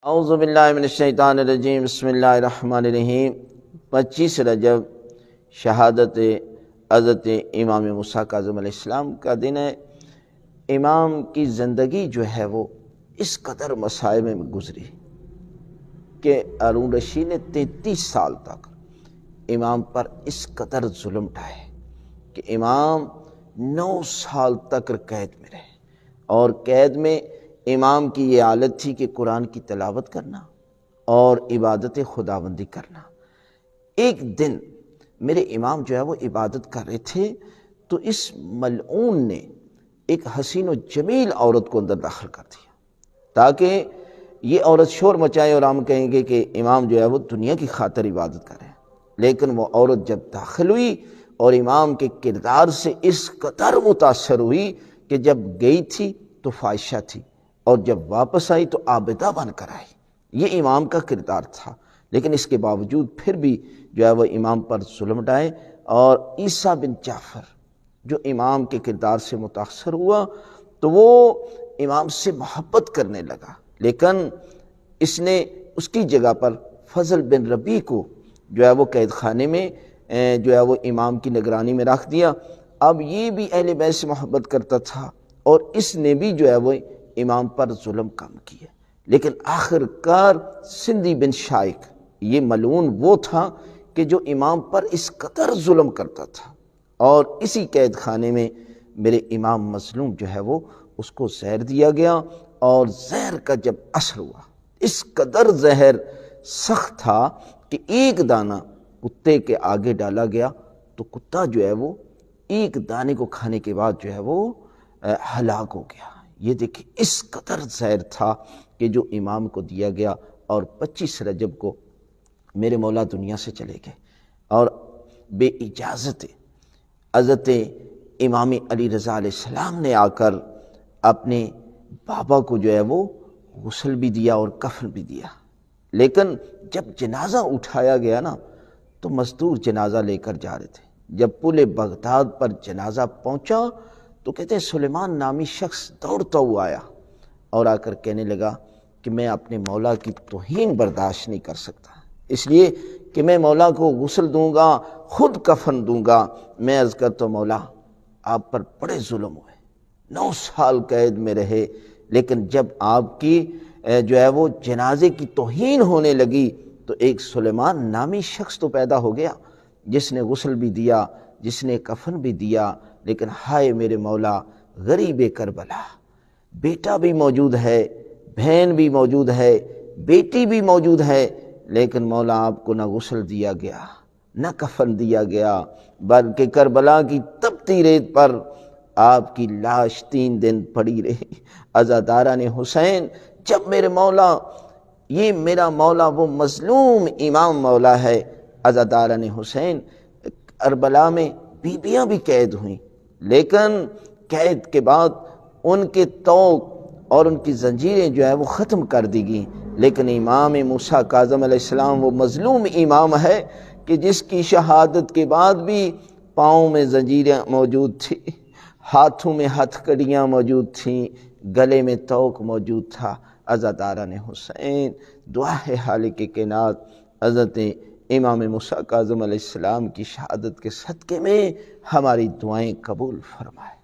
اعوذ باللہ من الشیطان الرجیم، بسم اللہ الرحمن الرحیم۔ 25 رجب شہادت حضرت امام موسیٰ کاظم علیہ السلام کا دن ہے۔ امام کی زندگی جو ہے وہ اس قدر مصائب میں گزری کہ ہارون رشید نے 33 سال تک امام پر اس قدر ظلم ڈھائے کہ امام 9 سال تک قید میں رہے، اور قید میں امام کی یہ حالت تھی کہ قرآن کی تلاوت کرنا اور عبادت خداوندی کرنا۔ ایک دن میرے امام جو ہے وہ عبادت کر رہے تھے تو اس ملعون نے ایک حسین و جمیل عورت کو اندر داخل کر دیا تاکہ یہ عورت شور مچائے اور ہم کہیں گے کہ امام جو ہے وہ دنیا کی خاطر عبادت کر رہے ہیں۔ لیکن وہ عورت جب داخل ہوئی اور امام کے کردار سے اس قدر متاثر ہوئی کہ جب گئی تھی تو فاحشہ تھی اور جب واپس آئی تو عابدہ بن کر آئی۔ یہ امام کا کردار تھا، لیکن اس کے باوجود پھر بھی جو ہے وہ امام پر ظلم ڈھائے، اور عیسیٰ بن جعفر جو امام کے کردار سے متاثر ہوا تو وہ امام سے محبت کرنے لگا، لیکن اس نے اس کی جگہ پر فضل بن ربیع کو جو ہے وہ قید خانے میں جو ہے وہ امام کی نگرانی میں رکھ دیا۔ اب یہ بھی اہل بیت سے محبت کرتا تھا اور اس نے بھی جو ہے وہ امام پر ظلم کم کیا، لیکن آخر کار سندھی بن شائق یہ ملعون وہ تھا کہ جو امام پر اس قدر ظلم کرتا تھا، اور اسی قید خانے میں میرے امام مظلوم جو ہے وہ اس کو زہر دیا گیا، اور زہر کا جب اثر ہوا اس قدر زہر سخت تھا کہ ایک دانہ کتے کے آگے ڈالا گیا تو کتا جو ہے وہ ایک دانے کو کھانے کے بعد جو ہے وہ ہلاک ہو گیا۔ یہ دیکھیں اس قدر زہر تھا کہ جو امام کو دیا گیا، اور 25 رجب کو میرے مولا دنیا سے چلے گئے، اور بے اجازت حضرت امام علی رضا علیہ السلام نے آ کر اپنے بابا کو جو ہے وہ غسل بھی دیا اور کفن بھی دیا، لیکن جب جنازہ اٹھایا گیا نا تو مزدور جنازہ لے کر جا رہے تھے۔ جب پل بغداد پر جنازہ پہنچا تو کہتے ہیں سلیمان نامی شخص دوڑتا ہوا آیا اور آ کر کہنے لگا کہ میں اپنے مولا کی توہین برداشت نہیں کر سکتا، اس لیے کہ میں مولا کو غسل دوں گا، خود کفن دوں گا۔ میں عرض کرتا ہوں مولا آپ پر بڑے ظلم ہوئے، 9 سال قید میں رہے، لیکن جب آپ کی جو ہے وہ جنازے کی توہین ہونے لگی تو ایک سلیمان نامی شخص تو پیدا ہو گیا جس نے غسل بھی دیا، جس نے کفن بھی دیا، لیکن ہائے میرے مولا غریب کربلا، بیٹا بھی موجود ہے، بہن بھی موجود ہے، بیٹی بھی موجود ہے، لیکن مولا آپ کو نہ غسل دیا گیا نہ کفن دیا گیا، بلکہ کربلا کی تپتی ریت پر آپ کی لاش 3 دن پڑی رہی۔ عزاداران حسین، جب میرے مولا، یہ میرا مولا وہ مظلوم امام مولا ہے، عزاداران حسین، کربلا میں بیویاں بھی قید ہوئیں، لیکن قید کے بعد ان کے طوق اور ان کی زنجیریں جو ہے وہ ختم کر دی گئیں، لیکن امام موسیٰ کاظم علیہ السلام وہ مظلوم امام ہے کہ جس کی شہادت کے بعد بھی پاؤں میں زنجیریں موجود تھیں، ہاتھوں میں ہتھ کڑیاں موجود تھیں، گلے میں طوق موجود تھا۔ عزاداران حسین، دعا ہے خالق کائنات حضرت امام موسیٰ کاظم علیہ السلام کی شہادت کے صدقے میں ہماری دعائیں قبول فرمائے۔